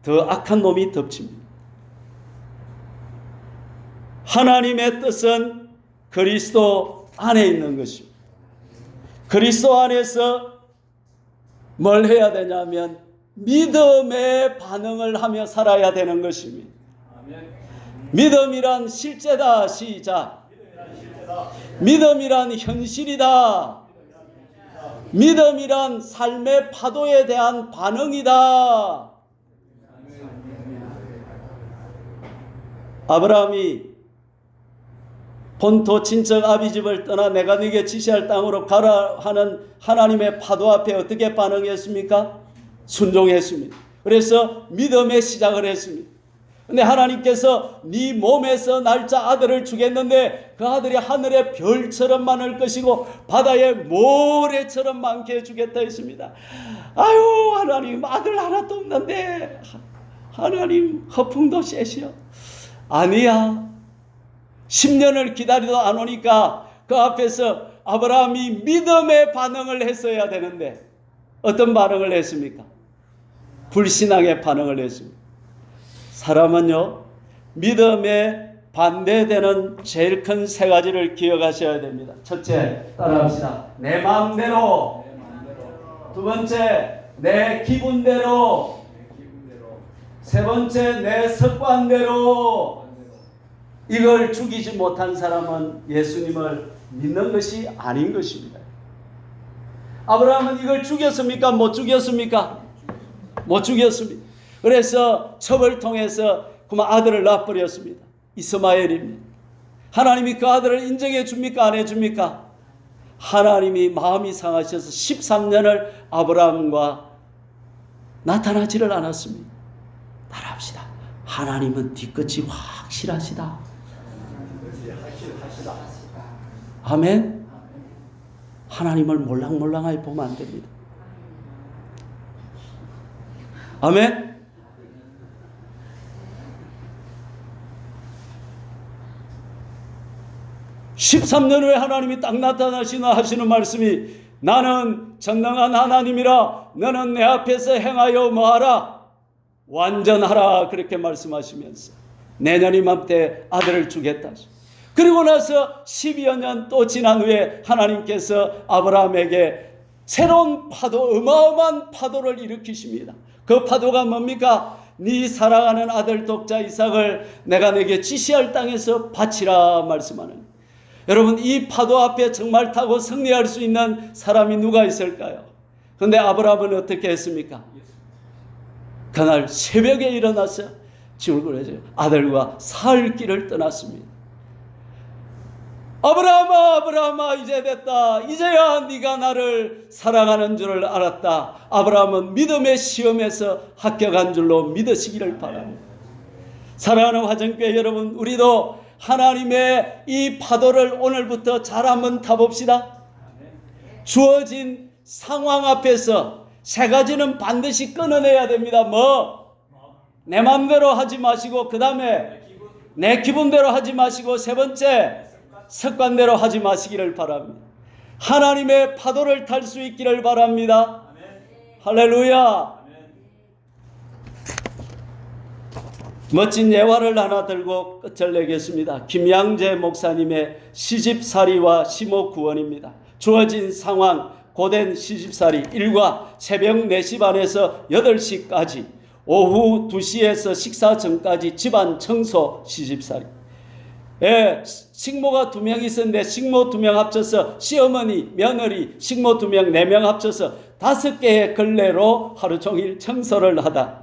Speaker 1: 더 악한 놈이 덮칩니다. 하나님의 뜻은 그리스도 안에 있는 것입니다. 그리스도 안에서 뭘 해야 되냐면 믿음의 반응을 하며 살아야 되는 것입니다. 믿음이란 실제다. 시작. 믿음이란 현실이다. 믿음이란 삶의 파도에 대한 반응이다. 아브라함이 본토 친척 아비집을 떠나 내가 네게 지시할 땅으로 가라 하는 하나님의 파도 앞에 어떻게 반응했습니까? 순종했습니다. 그래서 믿음의 시작을 했습니다. 근데 하나님께서 네 몸에서 날짜 아들을 주겠는데 그 아들이 하늘의 별처럼 많을 것이고 바다의 모래처럼 많게 해주겠다 했습니다. 아유, 하나님 아들 하나도 없는데 하나님 허풍도 쎄시오. 아니야. 10년을 기다리도 안 오니까 그 앞에서 아브라함이 믿음의 반응을 했어야 되는데 어떤 반응을 했습니까? 불신앙의 반응을 했습니다. 사람은요, 믿음에 반대되는 제일 큰 세 가지를 기억하셔야 됩니다. 첫째, 따라합시다. 내 마음대로. 두 번째, 내 기분대로. 세 번째, 내 습관대로. 이걸 죽이지 못한 사람은 예수님을 믿는 것이 아닌 것입니다. 아브라함은 이걸 죽였습니까? 못 죽였습니까? 못 죽였습니다. 그래서 첩을 통해서 그만 아들을 낳아버렸습니다. 이스마엘입니다. 하나님이 그 아들을 인정해 줍니까? 안 해줍니까? 하나님이 마음이 상하셔서 13년을 아브라함과 나타나지를 않았습니다. 따라합시다. 하나님은 뒤끝이 확실하시다. 아멘. 하나님을 몰랑몰랑하게 보면 안 됩니다. 아멘. 13년 후에 하나님이 딱 나타나시나 하시는 말씀이 나는 전능한 하나님이라 너는 내 앞에서 행하여 뭐하라? 완전하라. 그렇게 말씀하시면서 내년 이맘때 아들을 주겠다. 그리고 나서 12여 년 또 지난 후에 하나님께서 아브라함에게 새로운 파도, 어마어마한 파도를 일으키십니다. 그 파도가 뭡니까? 네 사랑하는 아들 독자 이삭을 내가 내게 지시할 땅에서 바치라 말씀하는. 여러분, 이 파도 앞에 정말 타고 승리할 수 있는 사람이 누가 있을까요? 그런데 아브라함은 어떻게 했습니까? 그날 새벽에 일어나서 죽을 아들과 살 길을 떠났습니다. 아브라함아, 아브라함아, 이제 됐다. 이제야 네가 나를 사랑하는 줄을 알았다. 아브라함은 믿음의 시험에서 합격한 줄로 믿으시기를 바랍니다. 사랑하는 화정교회 여러분, 우리도 하나님의 이 파도를 오늘부터 잘 한번 타봅시다. 주어진 상황 앞에서 세 가지는 반드시 끊어내야 됩니다. 내 마음대로 하지 마시고, 그 다음에 내 기분대로 하지 마시고, 세 번째 습관대로 하지 마시기를 바랍니다. 하나님의 파도를 탈 수 있기를 바랍니다. 할렐루야. 멋진 예화를 하나 들고 끝을 내겠습니다. 김양재 목사님의 시집살이와 시목구원입니다. 주어진 상황, 고된 시집살이. 일과 새벽 4시 반에서 8시까지, 오후 2시에서 식사 전까지 집안 청소 시집살이. 식모가 2명 있었는데 식모 2명 합쳐서 시어머니, 며느리, 식모 2명, 4명 합쳐서 5개의 걸레로 하루 종일 청소를 하다.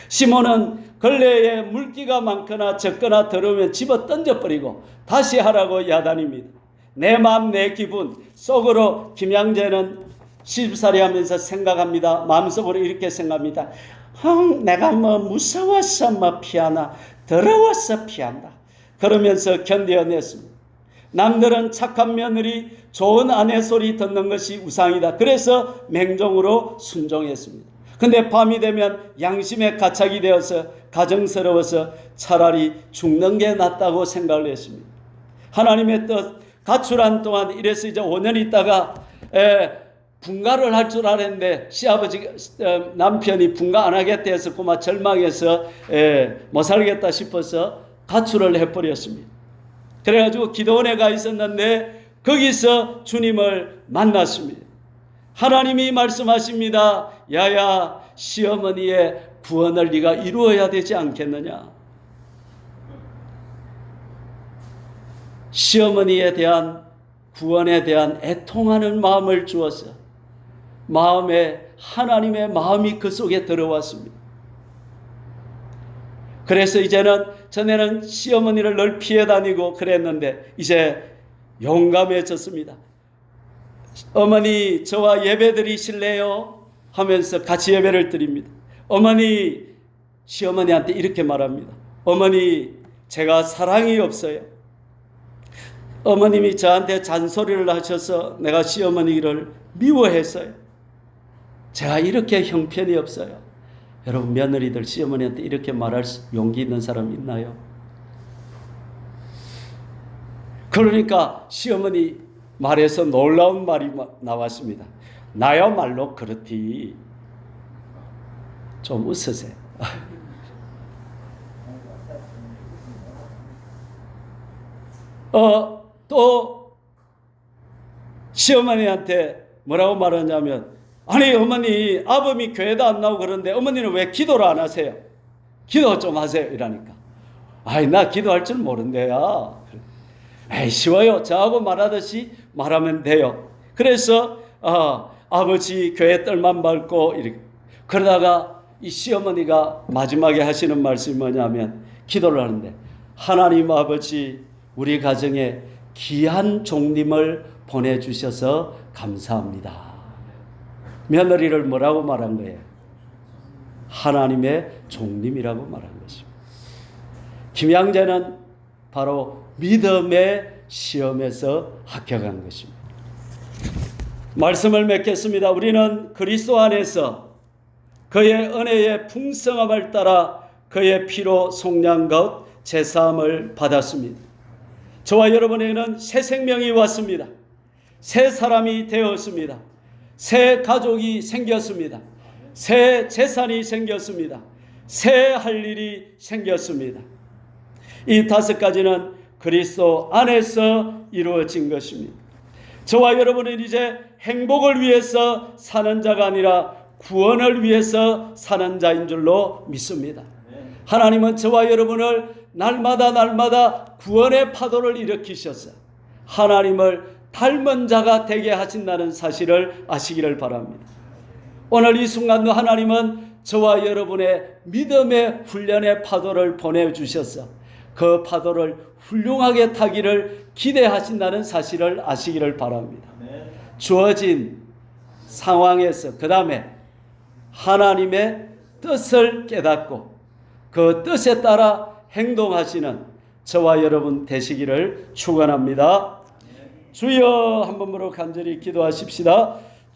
Speaker 1: 시모는 걸레에 물기가 많거나 적거나 더러우면 집어 던져버리고 다시 하라고 야단입니다. 내 마음 내 기분 속으로 김양재는 시집살이 하면서 생각합니다. 마음속으로 이렇게 생각합니다. 내가 무서워서 피하나, 더러워서 피한다. 그러면서 견뎌냈습니다. 남들은 착한 며느리, 좋은 아내 소리 듣는 것이 우상이다. 그래서 맹종으로 순종했습니다. 근데 밤이 되면 양심의 가착이 되어서 가정스러워서 차라리 죽는 게 낫다고 생각을 했습니다. 하나님의 뜻, 가출한 동안 이래서 이제 5년 있다가 분가를 할 줄 알았는데 시아버지 남편이 분가 안 하겠다 해서 그만 절망해서 못 살겠다 싶어서 가출을 해버렸습니다. 그래가지고 기도원에 가 있었는데 거기서 주님을 만났습니다. 하나님이 말씀하십니다. 야야, 시어머니의 구원을 네가 이루어야 되지 않겠느냐. 시어머니에 대한 구원에 대한 애통하는 마음을 주어서 마음에 하나님의 마음이 그 속에 들어왔습니다. 그래서 이제는 전에는 시어머니를 늘 피해 다니고 그랬는데 이제 용감해졌습니다. 어머니, 저와 예배 드리실래요? 하면서 같이 예배를 드립니다. 어머니, 시어머니한테 이렇게 말합니다. 어머니, 제가 사랑이 없어요. 어머님이 저한테 잔소리를 하셔서 내가 시어머니를 미워했어요. 제가 이렇게 형편이 없어요. 여러분, 며느리들 시어머니한테 이렇게 말할 용기 있는 사람 있나요? 그러니까 시어머니 말에서 놀라운 말이 나왔습니다. 나야말로 그렇디. 좀 웃으세요. 또 시어머니한테 뭐라고 말하냐면, 아니 어머니, 아범이 교회도 안 나오고 그러는데 어머니는 왜 기도를 안 하세요? 기도 좀 하세요. 이러니까, 아이 나 기도할 줄 모른대요. 에이 쉬워요. 저하고 말하듯이 말하면 돼요. 그래서 아버지 교회 뜰만 밟고 이렇게 그러다가 이 시어머니가 마지막에 하시는 말씀이 뭐냐면, 기도를 하는데, 하나님 아버지, 우리 가정에 귀한 종님을 보내주셔서 감사합니다. 며느리를 뭐라고 말한 거예요? 하나님의 종님이라고 말한 것입니다. 김양재는 바로 믿음의 시험에서 합격한 것입니다. 말씀을 맺겠습니다. 우리는 그리스도 안에서 그의 은혜의 풍성함을 따라 그의 피로 속량 것 제사함을 받았습니다. 저와 여러분에게는 새 생명이 왔습니다. 새 사람이 되었습니다. 새 가족이 생겼습니다. 새 재산이 생겼습니다. 새 할 일이 생겼습니다. 이 5가지는 그리스도 안에서 이루어진 것입니다. 저와 여러분은 이제 행복을 위해서 사는 자가 아니라 구원을 위해서 사는 자인 줄로 믿습니다. 하나님은 저와 여러분을 날마다 구원의 파도를 일으키셔서 하나님을 닮은 자가 되게 하신다는 사실을 아시기를 바랍니다. 오늘 이 순간도 하나님은 저와 여러분의 믿음의 훈련의 파도를 보내주셔서 그 파도를 훌륭하게 타기를 기대하신다는 사실을 아시기를 바랍니다. 주어진 상황에서 그 다음에 하나님의 뜻을 깨닫고 그 뜻에 따라 행동하시는 저와 여러분 되시기를 축원합니다. 주여 한 번으로 간절히 기도하십시다.